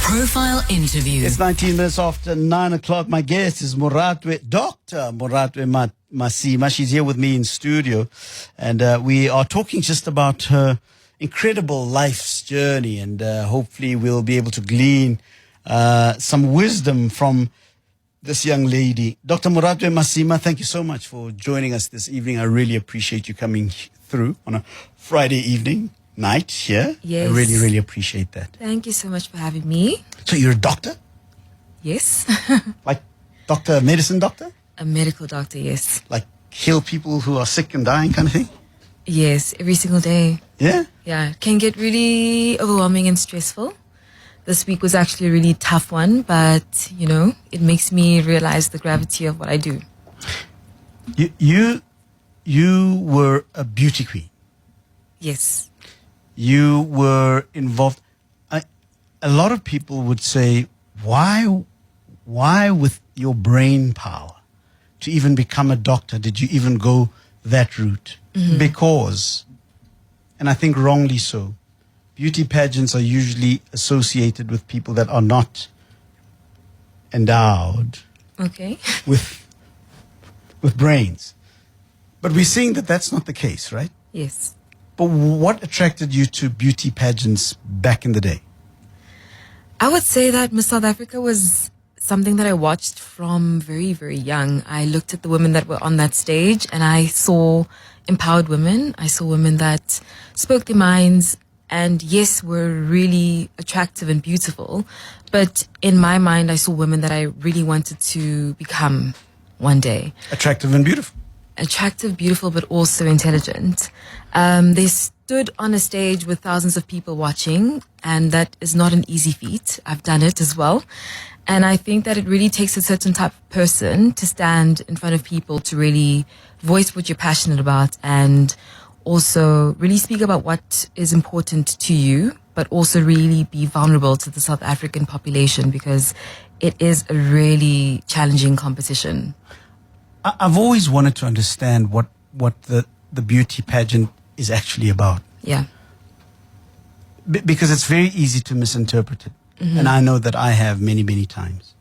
Profile interview. It's 19 minutes after 9 o'clock. My guest is Dr. Moratwe Masima. She's here with me in studio. And we are talking just about her incredible life's journey. And hopefully we'll be able to glean some wisdom from this young lady. Dr. Moratwe Masima, thank you so much for joining us this evening. I really appreciate you coming through on a Friday evening. Night here. Yes. I really, really appreciate that. Thank you so much for having me. So you're a doctor? Yes. Like doctor, medicine doctor? A medical doctor, yes. Like heal people who are sick and dying kind of thing? Yes, every single day. Yeah? Yeah, it can get really overwhelming and stressful. This week was actually a really tough one, but, you know, it makes me realize the gravity of what I do. You were a beauty queen. Yes. You were involved. A lot of people would say, why with your brain power to even become a doctor did you even go that route? Mm-hmm. Because, and I think wrongly so, beauty pageants are usually associated with people that are not endowed with brains. But we're seeing that that's not the case, right? Yes. But what attracted you to beauty pageants back in the day? I would say that Miss South Africa was something that I watched from very, very young. I looked at the women that were on that stage and I saw empowered women. I saw women that spoke their minds and, yes, were really attractive and beautiful. But in my mind, I saw women that I really wanted to become one day. Attractive and beautiful. Attractive, beautiful, but also intelligent. They stood on a stage with thousands of people watching, and that is not an easy feat. I've done it as well. And I think that it really takes a certain type of person to stand in front of people to really voice what you're passionate about and also really speak about what is important to you, but also really be vulnerable to the South African population because it is a really challenging competition. I've always wanted to understand what the beauty pageant is actually about. Yeah. Because it's very easy to misinterpret it. Mm-hmm. And I know that I have many, many times.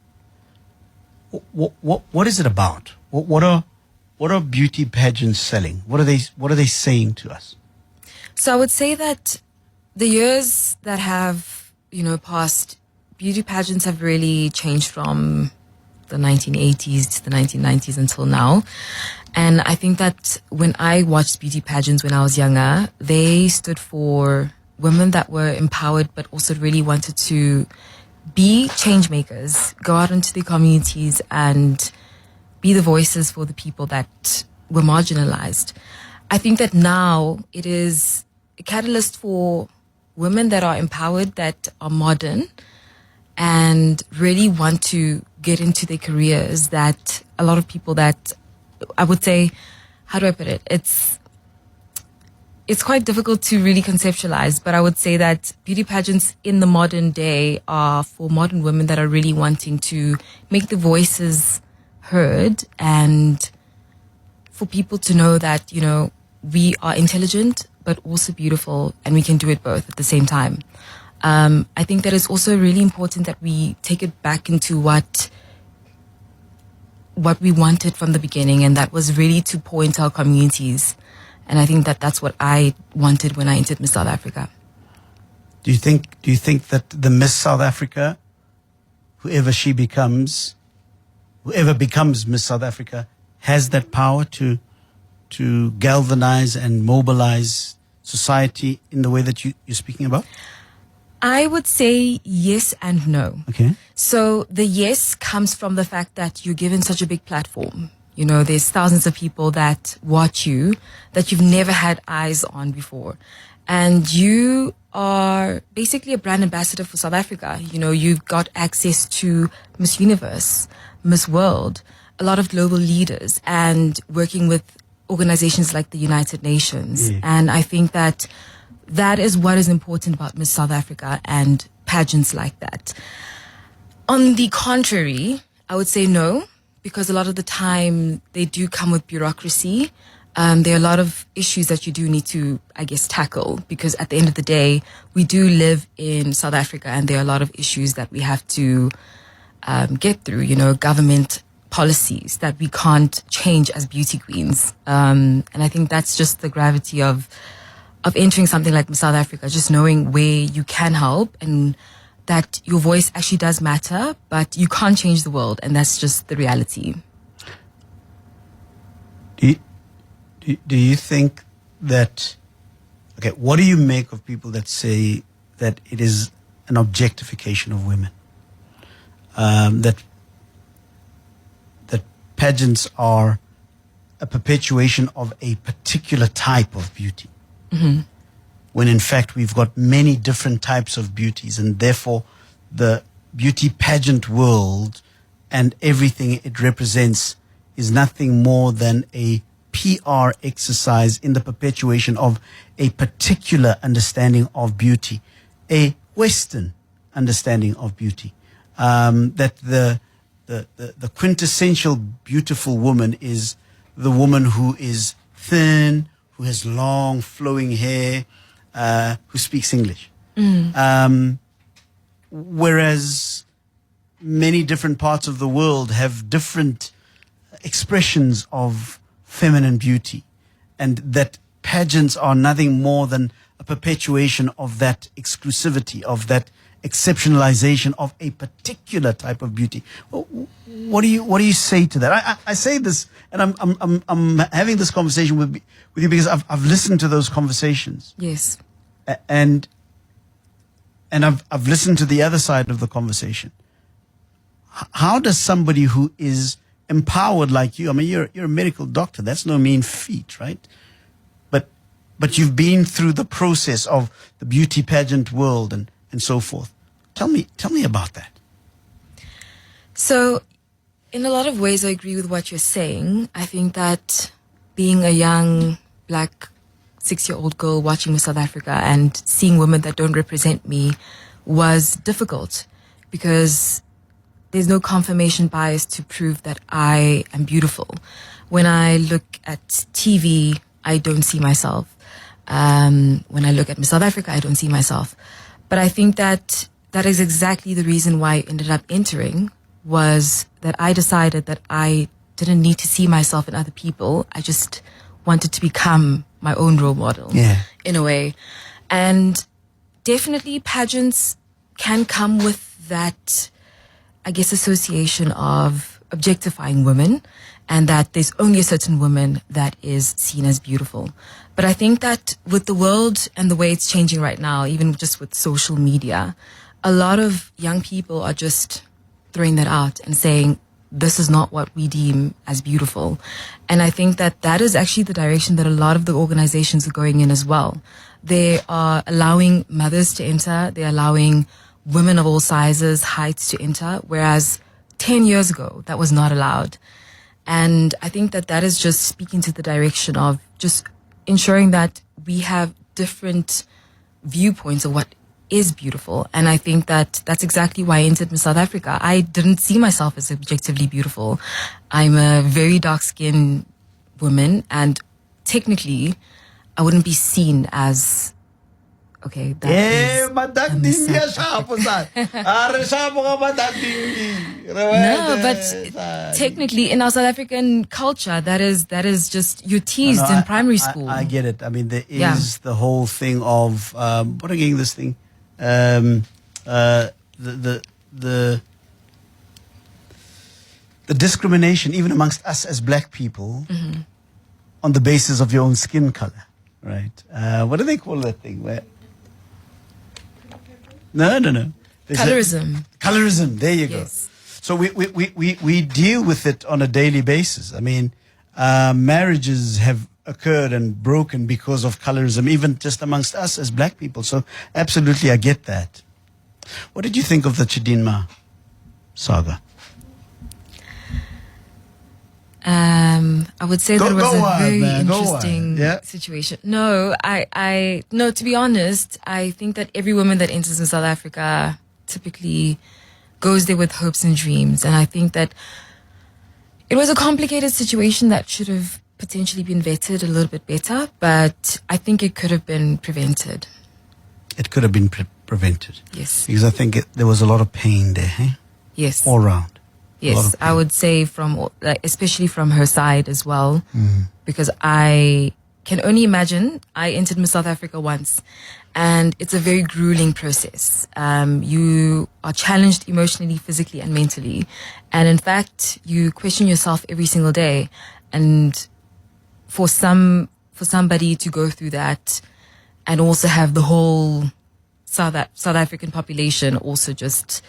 What is it about? What are beauty pageants selling? What are they saying to us? So I would say that the years that have, passed, beauty pageants have really changed from the 1980s to the 1990s until now. And I think that when I watched beauty pageants when I was younger, they stood for women that were empowered but also really wanted to be change makers, go out into the communities and be the voices for the people that were marginalized. I think that now it is a catalyst for women that are empowered, that are modern, and really want to get into their careers that a lot of people that I would say, how do I put it? It's quite difficult to really conceptualize, but I would say that beauty pageants in the modern day are for modern women that are really wanting to make the voices heard and for people to know that, we are intelligent but also beautiful and we can do it both at the same time. I think that it's also really important that we take it back into what we wanted from the beginning, and that was really to pour into our communities. And I think that that's what I wanted when I entered Miss South Africa. Do you think that the Miss South Africa, whoever becomes Miss South Africa, has that power to galvanize and mobilize society in the way that you're speaking about? I would say yes and no. Okay. So the yes comes from the fact that you're given such a big platform. There's thousands of people that watch you that you've never had eyes on before. And you are basically a brand ambassador for South Africa. You've got access to Miss Universe, Miss World, a lot of global leaders, and working with organizations like the United Nations. Yeah. And I think that is what is important about Miss South Africa and pageants like that. On the contrary, I would say no, because a lot of the time they do come with bureaucracy. there are a lot of issues that you do need to, I guess, tackle, because at the end of the day, we do live in South Africa and there are a lot of issues that we have to get through, government policies that we can't change as beauty queens. And I think that's just the gravity of entering something like South Africa, just knowing where you can help and that your voice actually does matter, but you can't change the world. And that's just the reality. Do you think that, okay, what do you make of people that say that it is an objectification of women? That pageants are a perpetuation of a particular type of beauty. Mm-hmm. When in fact we've got many different types of beauties, and therefore the beauty pageant world and everything it represents is nothing more than a PR exercise in the perpetuation of a particular understanding of beauty, a Western understanding of beauty. That the quintessential beautiful woman is the woman who is thin, who has long flowing hair, who speaks English. Whereas many different parts of the world have different expressions of feminine beauty, and that pageants are nothing more than a perpetuation of that exclusivity, of that exceptionalization of a particular type of beauty. What do you say to that? I say this, and I'm having this conversation with you because I've listened to those conversations. Yes. And I've listened to the other side of the conversation. How does somebody who is empowered like you, I mean, you're a medical doctor, that's no mean feat, right? But you've been through the process of the beauty pageant world and so forth. Tell me about that. So, in a lot of ways, I agree with what you're saying. I think that being a young black 6-year-old girl watching Miss South Africa and seeing women that don't represent me was difficult, because there's no confirmation bias to prove that I am beautiful. When I look at TV, I don't see myself. When I look at Miss South Africa, I don't see myself. But I think that is exactly the reason why I ended up entering, was that I decided that I didn't need to see myself in other people. I just wanted to become my own role model, in a way. And definitely pageants can come with that, I guess, association of objectifying women, and that there's only a certain woman that is seen as beautiful. But I think that with the world and the way it's changing right now, even just with social media, a lot of young people are just throwing that out and saying, this is not what we deem as beautiful. And I think that is actually the direction that a lot of the organizations are going in as well. They are allowing mothers to enter. They're allowing women of all sizes, heights to enter, whereas 10 years ago, that was not allowed. And I think that is just speaking to the direction of just ensuring that we have different viewpoints of what is beautiful. And I think that's exactly why I entered Miss South Africa. I didn't see myself as objectively beautiful. I'm a very dark-skinned woman, and technically, I wouldn't be seen as, okay, that is a Miss South No, but technically in our South African culture, that is just, you're teased in primary school. I get it. I mean, there is the whole thing of, what again, this thing? The discrimination, even amongst us as black people, on the basis of your own skin color, right? What do they call that thing? Where? No. Colorism. Colorism. There you go. Yes. So we deal with it on a daily basis. I mean, marriages have occurred and broken because of colorism, even just amongst us as black people. So absolutely, I get that. What did you think of the Chidinma saga? I would say that it was a very interesting situation. No, no, to be honest, I think that every woman that enters in South Africa typically goes there with hopes and dreams. And I think that it was a complicated situation that should have potentially been vetted a little bit better, but I think it could have been prevented. It could have been prevented. Yes. Because I think there was a lot of pain there, eh? Yes. All round. Yes, I would say especially from her side as well, because I can only imagine. I entered Miss South Africa once, and it's a very grueling process. You are challenged emotionally, physically, and mentally, and in fact, you question yourself every single day. And for somebody to go through that, and also have the whole South African population also just,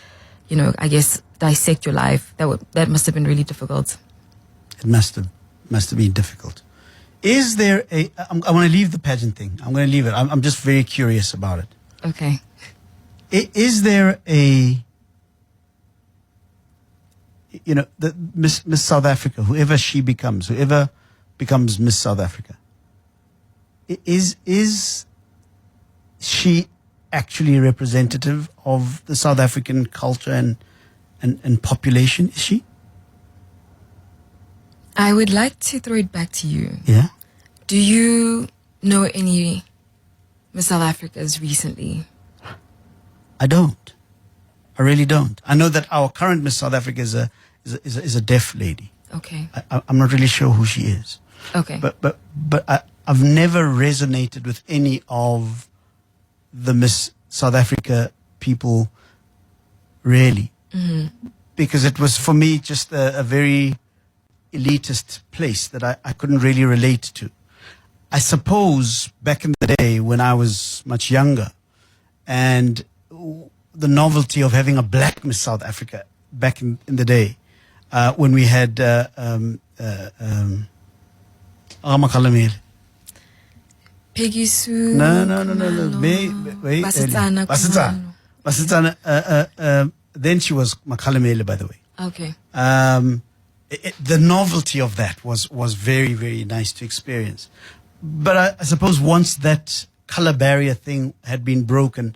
I guess, dissect your life. That must have been really difficult. It must have been difficult. Is there I want to leave the pageant thing. I'm going to leave it. I'm just very curious about it. Okay. Is there the Miss South Africa, whoever becomes Miss South Africa, is she actually representative of the South African culture and population? Is she? I would like to throw it back to you. Yeah. Do you know any Miss South Africas recently? I don't. I really don't. I know that our current Miss South Africa is a deaf lady. Okay. I'm not really sure who she is. Okay. But I've never resonated with any of the Miss South Africa people, really, because it was for me just a very elitist place that I couldn't really relate to. I suppose back in the day when I was much younger, and the novelty of having a black Miss South Africa back in the day, when we had Peggy Sue. No. Basitsana. Then she was Makhalemele, by the way. Okay. The novelty of that was very, very nice to experience. But I suppose once that color barrier thing had been broken,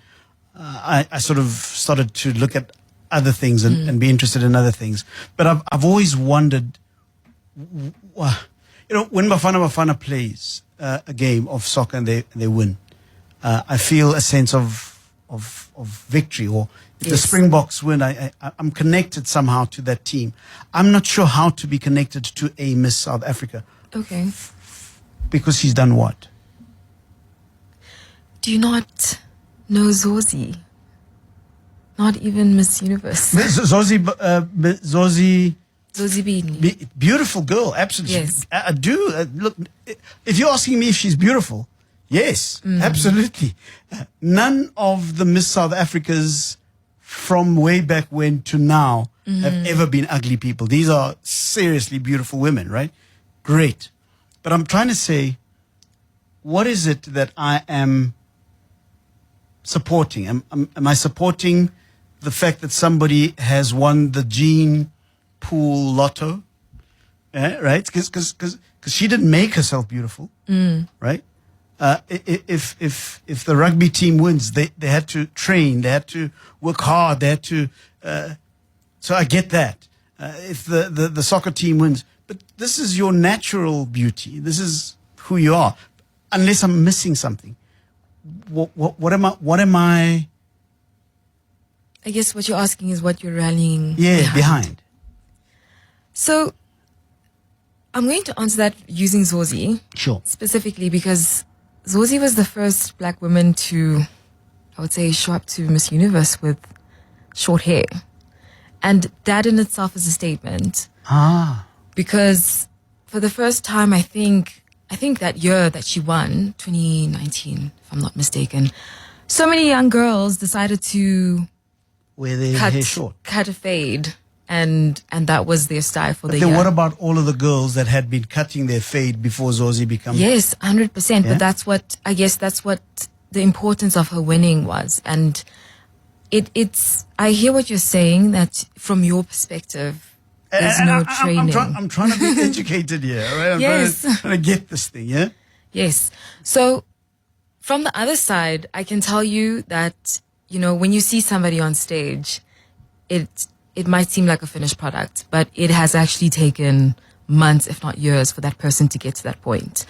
I sort of started to look at other things and be interested in other things. But I've always wondered, when Bafana plays a game of soccer and they win, I feel a sense of victory. Or if the Springboks win, I'm connected somehow to that team. I'm not sure how to be connected to a Miss South Africa. Okay. Because she's done what? Do you not know Zozi? Not even Miss Universe. Zozi Bini. Beautiful girl, absolutely. Yes. I do. Look, if you're asking me if she's beautiful, yes, absolutely. None of the Miss South Africas from way back when to now have ever been ugly people. These are seriously beautiful women, right? Great. But I'm trying to say, what is it that I am supporting? Am I supporting the fact that somebody has won the gene pool lotto? Right? Because she didn't make herself beautiful, right? If the rugby team wins, they had to train, they had to work hard, they had to. So I get that. If the soccer team wins, but this is your natural beauty. This is who you are. Unless I'm missing something, what am I? I guess what you're asking is what you're rallying behind. So I'm going to answer that using Zozi. Sure. Specifically because Zozi was the first black woman to, I would say, show up to Miss Universe with short hair. And that in itself is a statement. Because for the first time, I think that year that she won, 2019, if I'm not mistaken, so many young girls decided to wear their hair short, cut a fade. And that was their style for the year. Then what about all of the girls that had been cutting their fade before Zozi became? Yes, 100%. Yeah? But that's what the importance of her winning was. And it's I hear what you're saying, that from your perspective, there's no training. I'm trying to be educated here, right? I'm trying to get this thing, yeah? Yes. So from the other side, I can tell you that, when you see somebody on stage, it might seem like a finished product, but it has actually taken months, if not years, for that person to get to that point.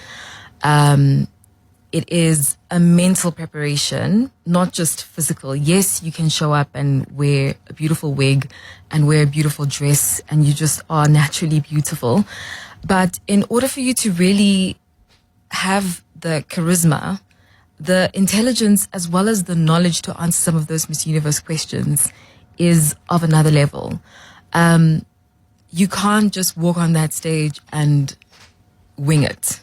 It is a mental preparation, not just physical. Yes, you can show up and wear a beautiful wig and wear a beautiful dress and you just are naturally beautiful. But in order for you to really have the charisma, the intelligence, as well as the knowledge to answer some of those Miss Universe questions is of another level. You can't just walk on that stage and wing it.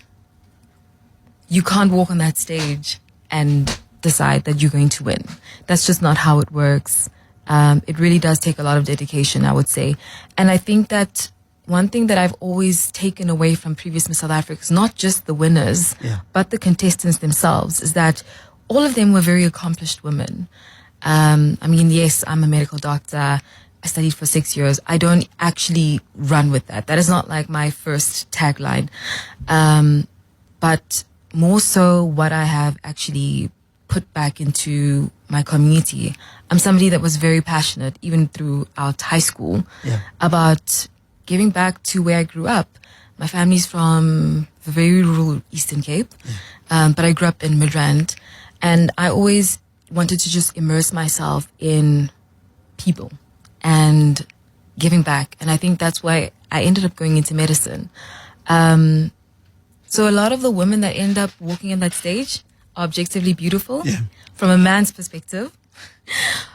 You can't walk on that stage and decide that you're going to win. That's just not how it works. It really does take a lot of dedication, I would say. And I think that one thing that I've always taken away from previous Miss South Africa is not just the winners, but the contestants themselves, is that all of them were very accomplished women. I mean, yes, I'm a medical doctor. I studied for 6 years. I don't actually run with that. That is not like my first tagline. But more so what I have actually put back into my community. I'm somebody that was very passionate, even throughout high school, about giving back to where I grew up. My family's from the very rural Eastern Cape, but I grew up in Midrand, and I always wanted to just immerse myself in people and giving back. And I think that's why I ended up going into medicine. So a lot of the women that end up walking on that stage are objectively beautiful from a man's perspective.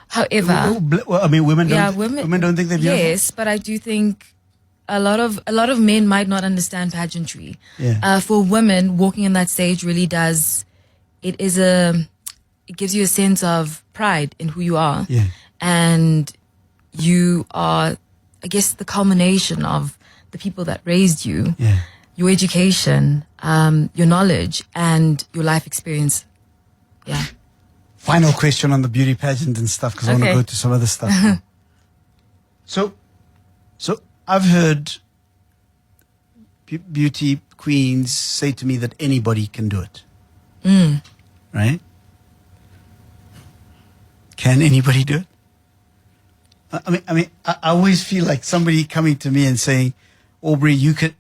However, well, I mean, women don't think they're beautiful. Yes, but I do think a lot of men might not understand pageantry. For women, walking on that stage really does. It gives you a sense of pride in who you are, and you are, I guess, the culmination of the people that raised you. Your education, your knowledge, and your life experience. Final question on the beauty pageant and stuff, because I want to go to some other stuff. So I've heard beauty queens say to me that anybody can do it. Right? Can anybody do it? I mean, I always feel like somebody coming to me and saying, Aubrey, you can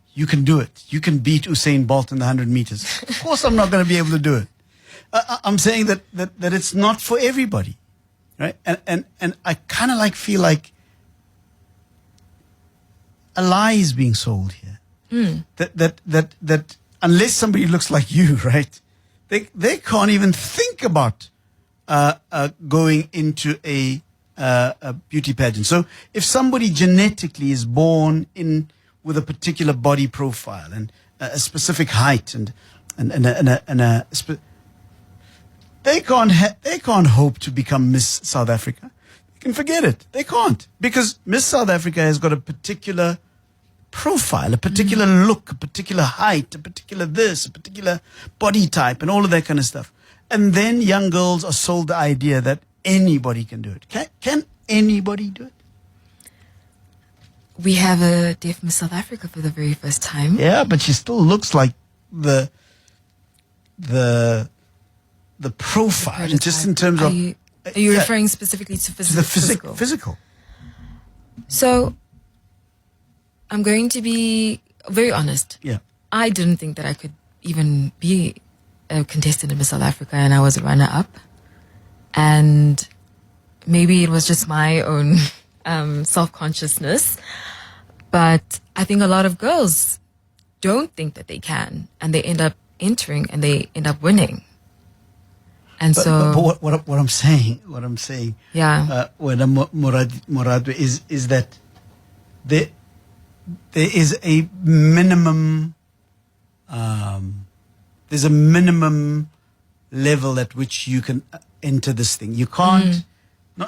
do it. You can beat Usain Bolt in the 100 meters. Of course I'm not going to be able to do it. I'm saying that it's not for everybody, right? And I kind of feel like a lie is being sold here. That unless somebody looks like you, right, they can't even think about going into a beauty pageant. So if somebody genetically is born with a particular body profile and a specific height they can't hope to become Miss South Africa. You can forget it. They can't, because Miss South Africa has got a particular profile, a particular look, a particular height, a particular this, a particular body type, and all of that kind of stuff. And then young girls are sold the idea that anybody can do it. Can anybody do it? We have a deaf Miss South Africa for the very first time. Yeah, but she still looks like the profile, just in terms of. Are you referring specifically to physical? Physical. So, I'm going to be very honest. I didn't think that I could even be a contestant in Miss South Africa, and I was a runner-up. And maybe it was just my own self-consciousness. But I think a lot of girls don't think that they can, and they end up entering and they end up winning. And but what I'm saying, when I'm Moratwe is that there is a minimum. There's a minimum level at which you can enter this thing. You can't.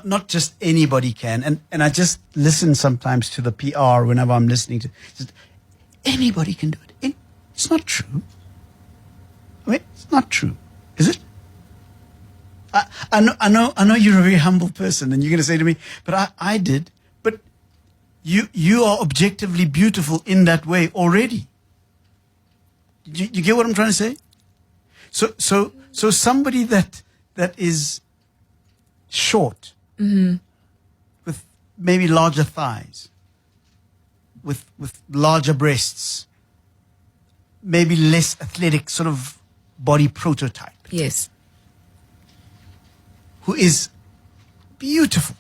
Not just anybody can. And I just listen sometimes to the PR whenever I'm listening to. Just, anybody can do it. It's not true. I mean, it's not true, is it? I know you're a very humble person, and you're going to say to me, but I did. But you are objectively beautiful in that way already. You get what I'm trying to say? So somebody that is short, with maybe larger thighs, with larger breasts, maybe less athletic sort of body prototype, Yes. who is beautiful,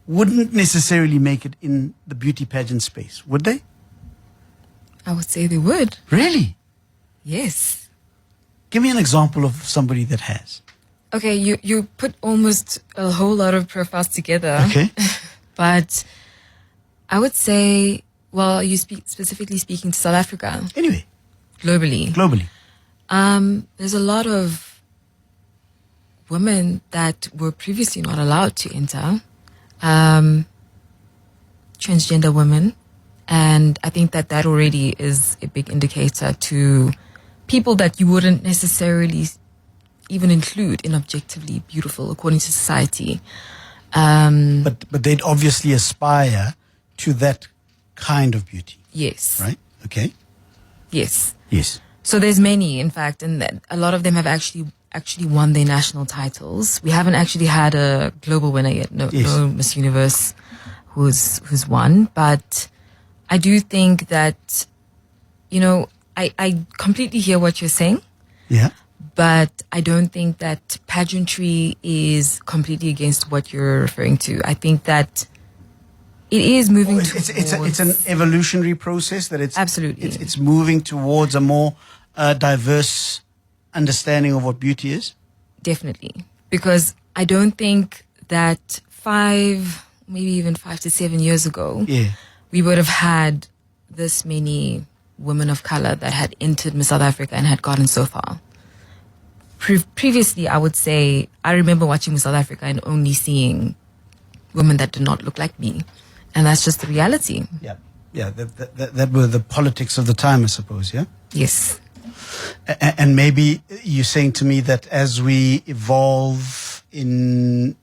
wouldn't necessarily make it in the beauty pageant space, would they? I would say they would. Really? Yes. Give me an example of somebody that has. Okay, you put almost a whole lot of profiles together. Okay. But I would say, well, you specifically speaking to South Africa, Anyway, globally. There's a lot of women that were previously not allowed to enter, transgender women. And I think that already is a big indicator to people that you wouldn't necessarily even include in objectively beautiful according to society. But they'd obviously aspire to that kind of beauty, Yes. right? Okay. Yes. Yes. So there's many, in fact, and a lot of them have actually won their national titles. We haven't actually had a global winner yet. No, Yes. no Miss Universe who's won. But I do think that, I completely hear what you're saying, Yeah. but I don't think that pageantry is completely against what you're referring to. I think that it is moving towards... It's an evolutionary process that it's Absolutely. it's moving towards a more diverse understanding of what beauty is. Definitely. Because I don't think that maybe even 5 to 7 years ago, Yeah. we would have had this many women of color that had entered Miss South Africa and had gotten so far. Previously, I would say, I remember watching Miss South Africa and only seeing women that did not look like me. And that's just the reality. Yeah. Yeah. That were the politics of the time, I suppose. Yeah. Yes. And maybe you're saying to me that as we evolve in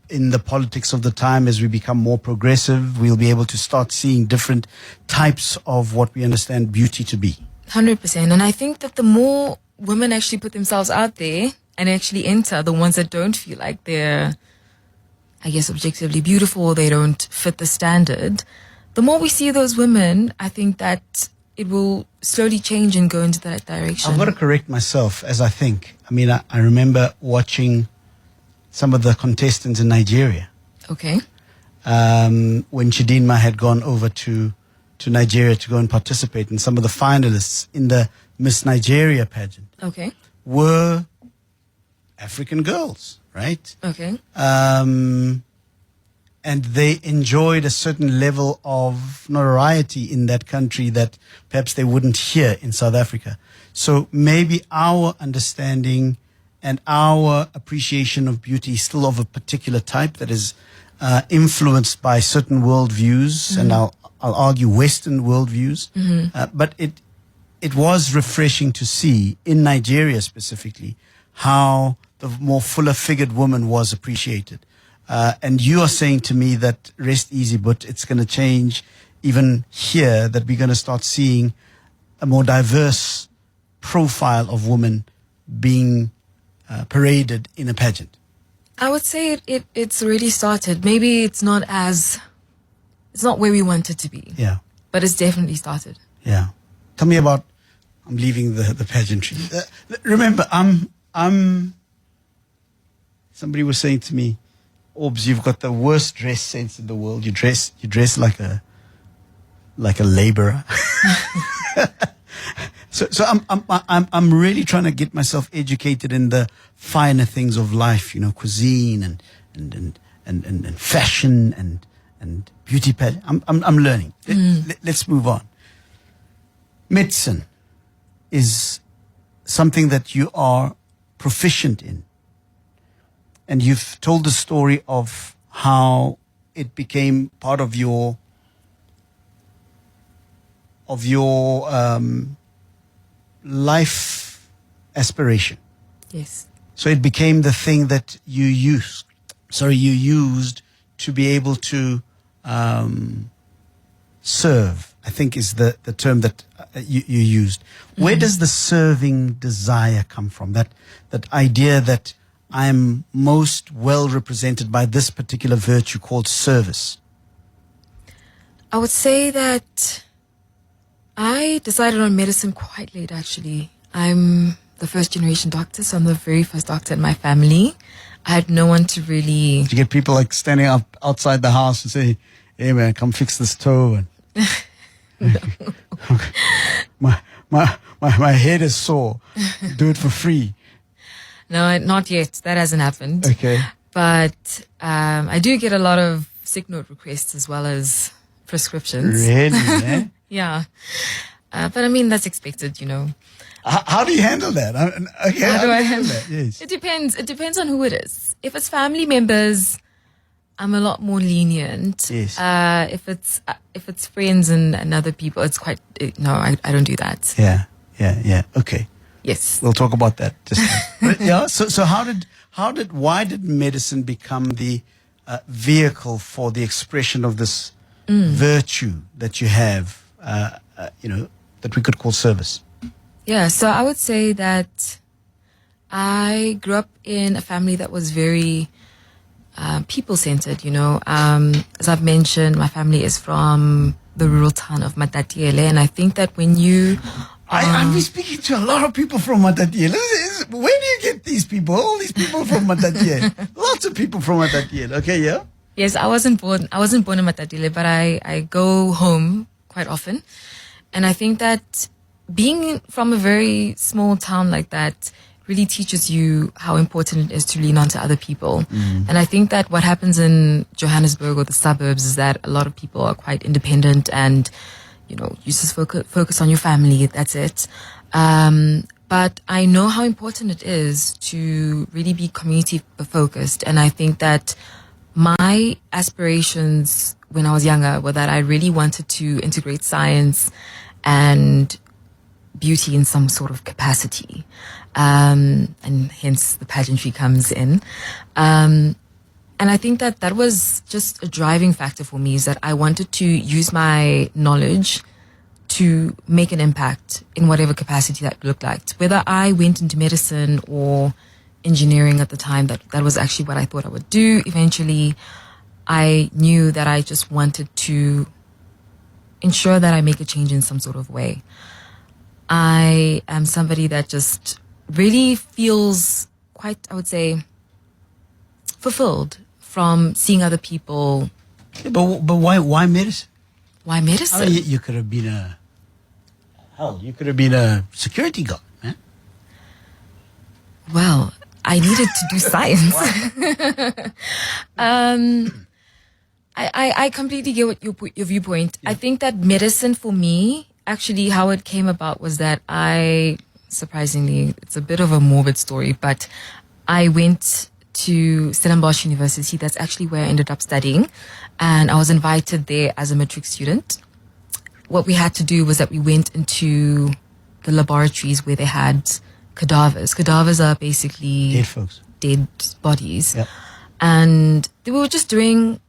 the politics of the time, as we become more progressive, we'll be able to start seeing different types of what we understand beauty to be. 100%. And I think that the more women actually put themselves out there and actually enter, the ones that don't feel like they're, I guess, objectively beautiful, or they don't fit the standard, the more we see those women, I think that it will slowly change and go into that direction. I've got to correct myself as I think. I mean, I remember watching some of the contestants in Nigeria. Okay. When Chidinma had gone over to Nigeria to go and participate, and some of the finalists in the Miss Nigeria pageant Okay. were African girls, right? Okay. And they enjoyed a certain level of notoriety in that country that perhaps they wouldn't hear in South Africa. So maybe our understanding and our appreciation of beauty is still of a particular type that is influenced by certain worldviews, and I'll argue Western worldviews. But it was refreshing to see in Nigeria specifically how the more fuller figured woman was appreciated. And you are saying to me that rest easy, but it's going to change even here, that we're going to start seeing a more diverse profile of women being paraded in a pageant. I would say it's already started. Maybe it's not where we want it to be. Yeah. But it's definitely started. Yeah. Tell me about, I'm leaving the pageantry. Remember, somebody was saying to me, Orbs, you've got the worst dress sense in the world. You dress like a laborer. So I'm really trying to get myself educated in the finer things of life, cuisine and fashion and beauty pageant. I'm learning. Let's move on. Medicine is something that you are proficient in. And you've told the story of how it became part of your life aspiration. Yes. So it became the thing that you used to be able to serve, I think is the term that you used. Where does the serving desire come from? That idea that I'm most well represented by this particular virtue called service. I would say that I decided on medicine quite late, actually. I'm the first generation doctor, so I'm the very first doctor in my family. I had no one to really... Did you get people like standing up outside the house and say, hey man, come fix this toe? And my head is sore. Do it for free. No, not yet. That hasn't happened. Okay. But I do get a lot of sick note requests as well as prescriptions. Really? Eh? Yeah. But I mean, that's expected, you know. How do you handle that? Okay, How do I handle that? Yes. It depends. It depends on who it is. If it's family members, I'm a lot more lenient. Yes. If it's friends and other people, it's quite no. I don't do that. Yeah. Okay. Yes. We'll talk about that just now. But yeah. So why did medicine become the vehicle for the expression of this virtue that you have? That we could call service. Yeah. So I would say that I grew up in a family that was very people-centered, you know. As I've mentioned, my family is from the rural town of Matatiele, and I think that when you... I've been speaking to a lot of people from Matatiele. Where do you get these people? All these people from Matatiele. Lots of people from Matatiele. Okay, yeah? Yes, I wasn't born in Matatiele, but I go home quite often. And I think that being from a very small town like that really teaches you how important it is to lean onto other people. And I think that what happens in Johannesburg or the suburbs is that a lot of people are quite independent and, you know, you just focus on your family. That's it. But I know how important it is to really be community focused. And I think that my aspirations when I was younger were that I really wanted to integrate science and beauty in some sort of capacity. And hence the pageantry comes in. And I think that was just a driving factor for me, is that I wanted to use my knowledge to make an impact in whatever capacity that looked like. Whether I went into medicine or engineering at the time, that was actually what I thought I would do. Eventually, I knew that I just wanted to ensure that I make a change in some sort of way. I am somebody that just really feels quite, I would say, fulfilled from seeing other people. Yeah, but why medicine? Why medicine? I mean, you could have been a security guard, man. Well, I needed to do science. I completely get what your viewpoint. Yeah. I think that medicine for me, actually how it came about was that surprisingly, it's a bit of a morbid story, but I went to Stellenbosch University. That's actually where I ended up studying. And I was invited there as a matric student. What we had to do was that we went into the laboratories where they had cadavers. Cadavers are basically dead folks, dead bodies. Yep. And they were just doing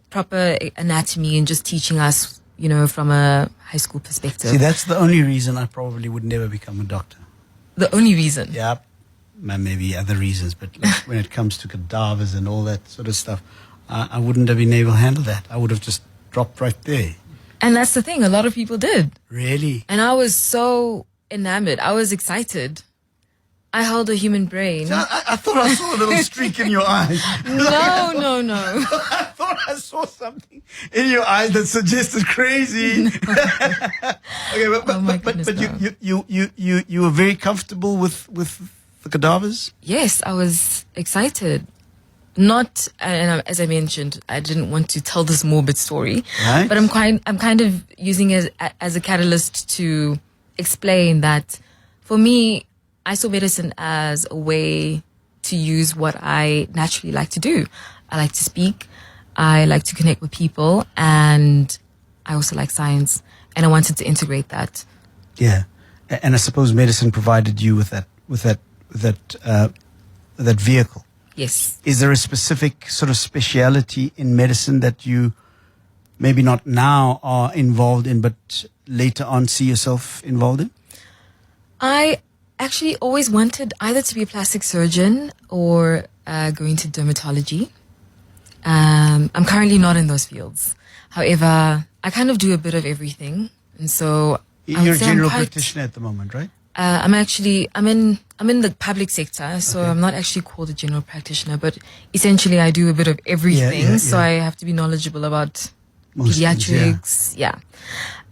proper anatomy and just teaching us, you know, from a high school perspective. See, that's the only reason I probably would never become a doctor. The only reason? Yeah. Maybe other reasons, but like when it comes to cadavers and all that sort of stuff, I wouldn't have been able to handle that. I would have just dropped right there. And that's the thing. A lot of people did. Really? And I was so enamored. I was excited. I held a human brain. I thought I saw a little streak in your eyes. No. I thought I saw something in your eyes that suggested crazy. No. Okay, but you were very comfortable with the cadavers? Yes, I was excited. Not, and as I mentioned, I didn't want to tell this morbid story, right. But I'm kind of using it as a catalyst to explain that for me, I saw medicine as a way to use what I naturally like to do. I like to speak, I like to connect with people, and I also like science, and I wanted to integrate that. Yeah, and I suppose medicine provided you with that vehicle. Yes. Is there a specific sort of speciality in medicine that you maybe not now are involved in, but later on see yourself involved in? I actually always wanted either to be a plastic surgeon or go into dermatology. I'm currently not in those fields. However, I kind of do a bit of everything. And so You're a general practitioner at the moment, right? I'm in the public sector, so I'm not actually called a general practitioner, but essentially I do a bit of everything. So I have to be knowledgeable about Most pediatrics. things,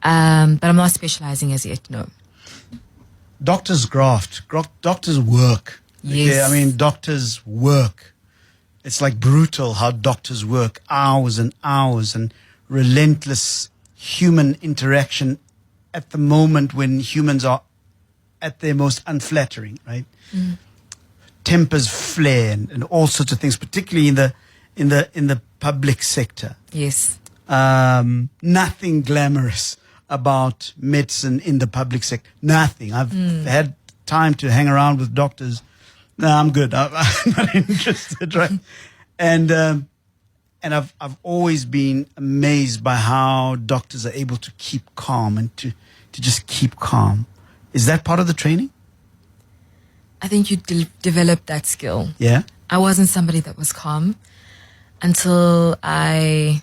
But I'm not specializing as yet, no. Doctors graft. Doctors work. Yes. Okay? I mean, doctors work. It's like brutal how doctors work, hours and hours, and relentless human interaction at the moment when humans are at their most unflattering, right? Tempers flare and all sorts of things, particularly in the public sector. Yes. Nothing glamorous about medicine in the public sector. Nothing. I've had time to hang around with doctors. No, I'm good. I'm not interested, right? And I've always been amazed by how doctors are able to keep calm and to just keep calm. Is that part of the training? I think you develop that skill. Yeah. I wasn't somebody that was calm until I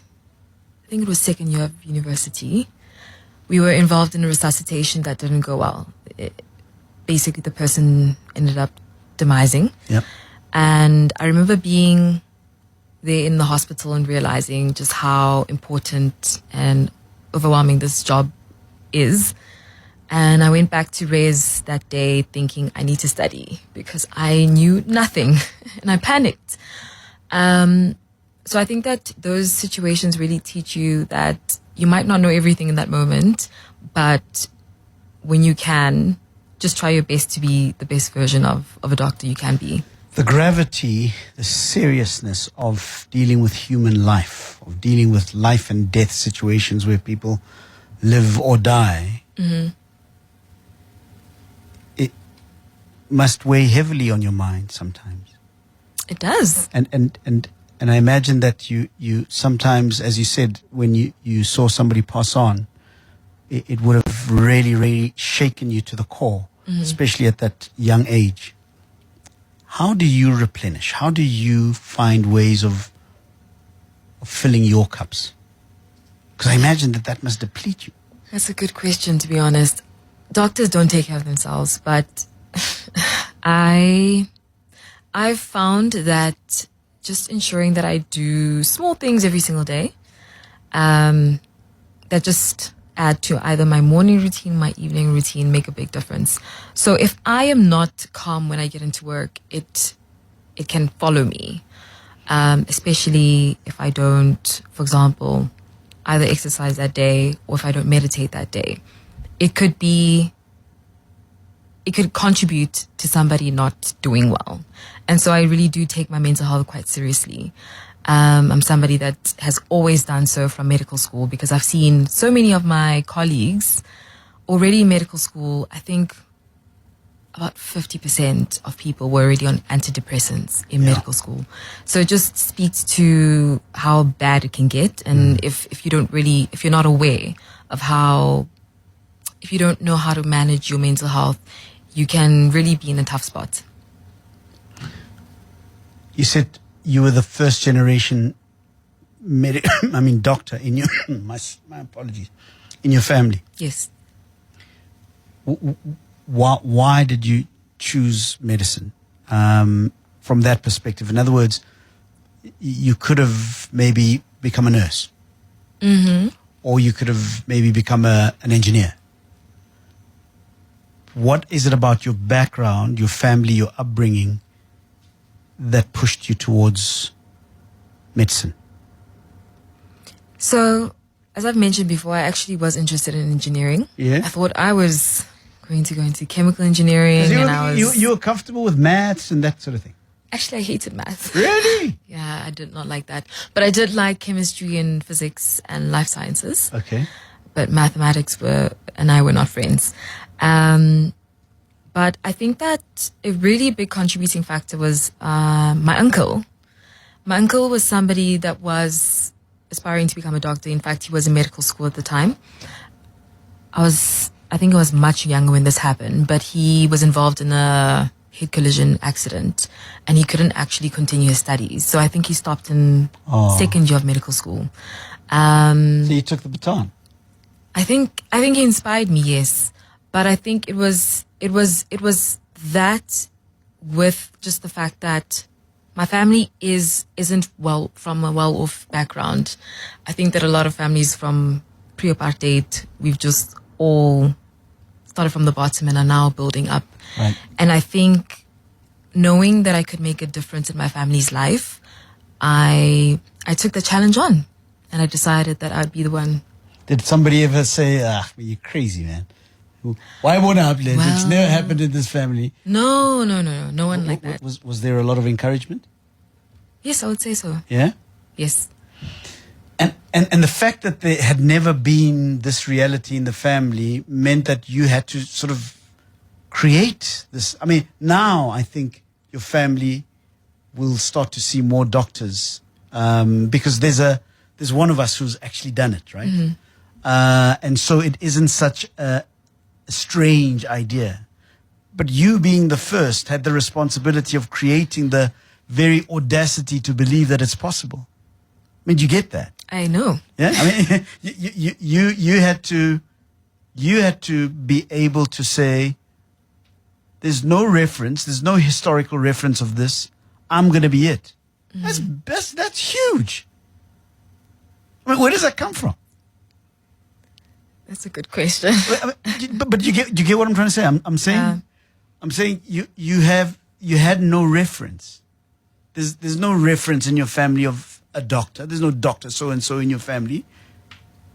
think it was second year of university. We were involved in a resuscitation that didn't go well. Basically, the person ended up demising. Yep. And I remember being there in the hospital and realizing just how important and overwhelming this job is. And I went back to Res that day thinking I need to study because I knew nothing and I panicked. So I think that those situations really teach you that you might not know everything in that moment, but when you can, just try your best to be the best version of a doctor you can be. The gravity, the seriousness of dealing with human life, of dealing with life and death situations where people live or die, it must weigh heavily on your mind sometimes. It does. And I imagine that you sometimes, as you said, when you saw somebody pass on, it would have really, really shaken you to the core, especially at that young age. How do you replenish? How do you find ways of filling your cups? Because I imagine that must deplete you. That's a good question, to be honest. Doctors don't take care of themselves, but I've found that just ensuring that I do small things every single day that just add to either my morning routine, my evening routine, make a big difference. So if I am not calm when I get into work, it can follow me, especially if I don't, for example, either exercise that day or if I don't meditate that day. It could contribute to somebody not doing well. And so I really do take my mental health quite seriously. I'm somebody that has always done so from medical school because I've seen so many of my colleagues already in medical school. I think about 50% of people were already on antidepressants in medical school. So it just speaks to how bad it can get. And if you're not aware of if you don't know how to manage your mental health, you can really be in a tough spot. You said you were the first generation doctor in your my apologies, in your family. Yes. Why did you choose medicine from that perspective? In other words, you could have maybe become a nurse, or you could have maybe become an engineer. What is it about your background, your family, your upbringing that pushed you towards medicine? So, as I've mentioned before, I actually was interested in engineering. Yeah. I thought I was going to go into chemical engineering. You were comfortable with maths and that sort of thing? Actually, I hated math. Really? Yeah, I did not like that. But I did like chemistry and physics and life sciences. Okay. But mathematics and I were not friends. But I think that a really big contributing factor was my uncle. My uncle was somebody that was aspiring to become a doctor. In fact, he was in medical school at the time. I think I was much younger when this happened, but he was involved in a head collision accident, and he couldn't actually continue his studies. So I think he stopped in second year of medical school. So you took the baton. I think he inspired me, yes. But I think it was that, with just the fact that my family isn't from a well-off background. I think that a lot of families from pre-apartheid, we've just all started from the bottom and are now building up. Right. And I think knowing that I could make a difference in my family's life, I took the challenge on, and I decided that I'd be the one. Did somebody ever say, you're crazy, man? Why won't I uplift? It's never happened in this family. No one like that. Was there a lot of encouragement? Yes, I would say so. Yeah? Yes. And the fact that there had never been this reality in the family meant that you had to sort of create this. I mean, now I think your family will start to see more doctors because there's one of us who's actually done it, right? Mm-hmm. And so it isn't such a strange idea. But you being the first had the responsibility of creating the very audacity to believe that it's possible. I mean, you get that? I know. Yeah, I mean, you had to be able to say, there's no reference, there's no historical reference of this. I'm going to be it. Mm-hmm. That's huge. I mean, where does that come from? That's a good question. But you get what I'm trying to say. I'm saying you had no reference. There's no reference in your family of a doctor. There's no doctor so and so in your family,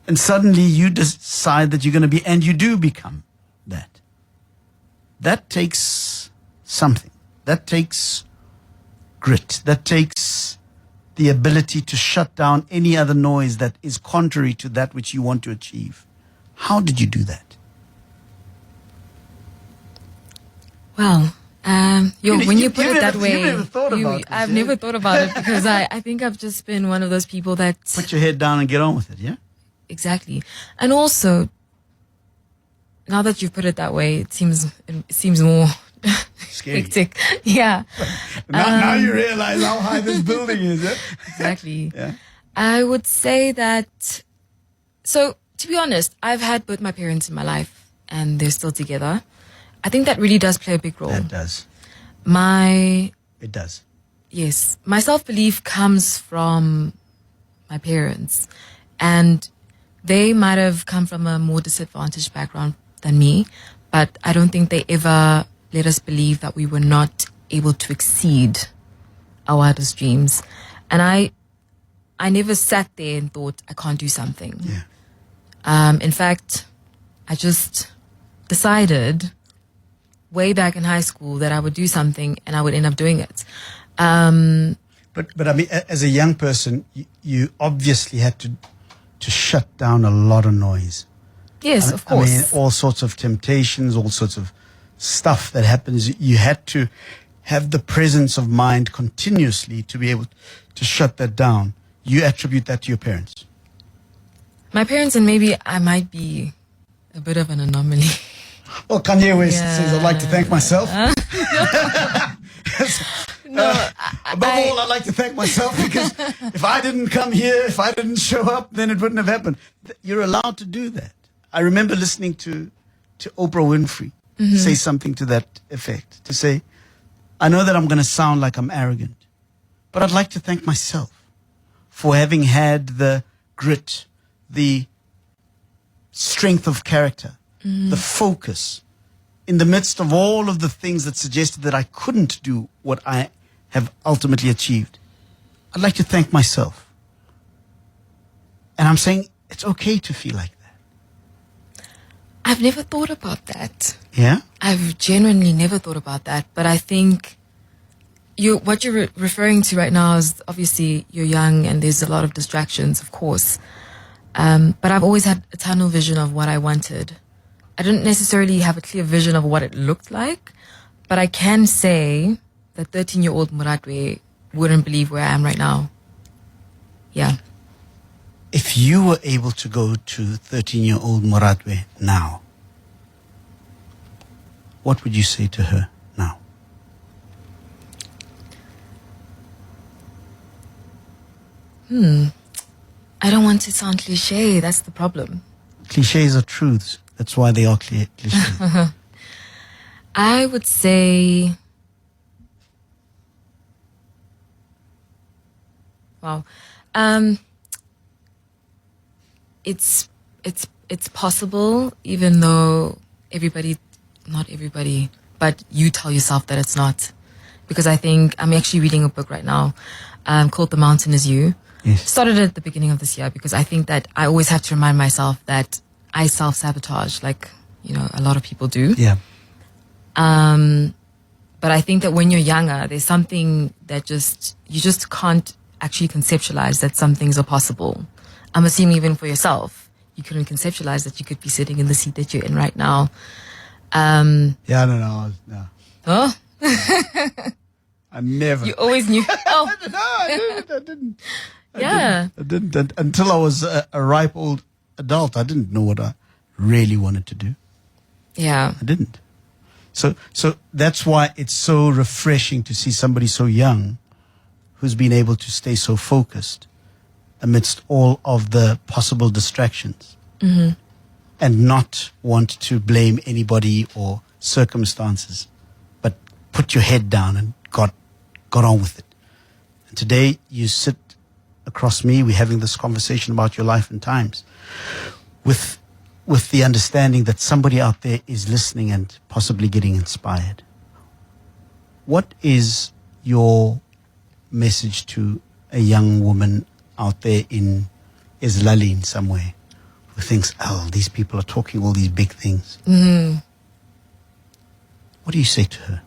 and suddenly you decide that you're going to be, and you do become that. That takes something. That takes grit. That takes the ability to shut down any other noise that is contrary to that which you want to achieve. How did you do that? Well, when you put it that way, you've never thought about this, I've never thought about it because I think I've just been one of those people that put your head down and get on with it. Yeah, exactly. And also, now that you've put it that way, it seems more scary. hectic. Yeah. Now you realize how high this building is. Yeah? Exactly. Yeah. I would say that. So, to be honest, I've had both my parents in my life, and they're still together. I think that really does play a big role. That does. It does. Yes. My self-belief comes from my parents, and they might have come from a more disadvantaged background than me, but I don't think they ever let us believe that we were not able to exceed our wildest dreams. And I never sat there and thought I can't do something. Yeah. In fact, I just decided way back in high school that I would do something, and I would end up doing it. But I mean, as a young person, you obviously had to shut down a lot of noise. Yes, of course. I mean, all sorts of temptations, all sorts of stuff that happens. You had to have the presence of mind continuously to be able to shut that down. You attribute that to your parents? My parents, and maybe I might be a bit of an anomaly. Well, Kanye West says, I'd like to thank myself. Above all, I'd like to thank myself because if I didn't come here, if I didn't show up, then it wouldn't have happened. You're allowed to do that. I remember listening to Oprah Winfrey say something to that effect, to say, I know that I'm going to sound like I'm arrogant, but I'd like to thank myself for having had the grit, the strength of character, the focus, in the midst of all of the things that suggested that I couldn't do what I have ultimately achieved. I'd like to thank myself. And I'm saying it's okay to feel like that. I've never thought about that. Yeah? I've genuinely never thought about that. But I think what you're referring to right now is obviously you're young and there's a lot of distractions, of course. But I've always had a tunnel vision of what I wanted. I didn't necessarily have a clear vision of what it looked like, but I can say that 13-year-old Moratwe wouldn't believe where I am right now. Yeah. If you were able to go to 13-year-old Moratwe now, what would you say to her now? I don't want to sound cliche. That's the problem. Cliches are truths. That's why they are cliches. I would say, wow, it's possible, even though not everybody, but you tell yourself that it's not. Because I think I'm actually reading a book right now, called The Mountain Is You. Yes. Started at the beginning of this year because I think that I always have to remind myself that I self-sabotage, like, a lot of people do. Yeah. But I think that when you're younger, there's something that you just can't actually conceptualize that some things are possible. I'm assuming even for yourself, you couldn't conceptualize that you could be sitting in the seat that you're in right now. Yeah, no. Huh? I never. You always knew. Oh, No, I didn't. yeah. I didn't. Until I was a ripe old adult, I didn't know what I really wanted to do. Yeah. I didn't. So that's why it's so refreshing to see somebody so young who's been able to stay so focused amidst all of the possible distractions and not want to blame anybody or circumstances, but put your head down and got on with it. And today you sit across me, we're having this conversation about your life and times with the understanding that somebody out there is listening and possibly getting inspired. What is your message to a young woman out there in Ezilalini somewhere who thinks, oh, these people are talking all these big things? What do you say to her?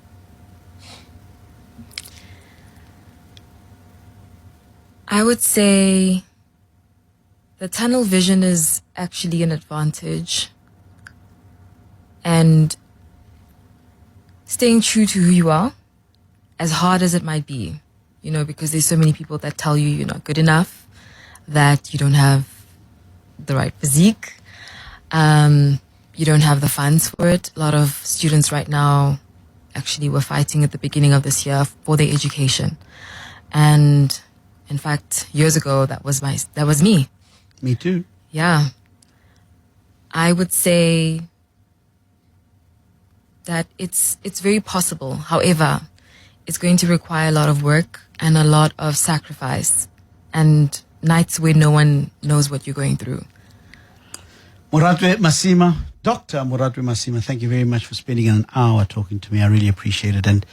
I would say the tunnel vision is actually an advantage. And staying true to who you are, as hard as it might be, because there's so many people that tell you you're not good enough, that you don't have the right physique, you don't have the funds for it. A lot of students right now actually were fighting at the beginning of this year for their education. And in fact, years ago, that was me. Me too. Yeah. I would say that it's very possible. However, it's going to require a lot of work and a lot of sacrifice and nights where no one knows what you're going through. Moratwe Masima, Dr. Moratwe Masima, thank you very much for spending an hour talking to me. I really appreciate it. And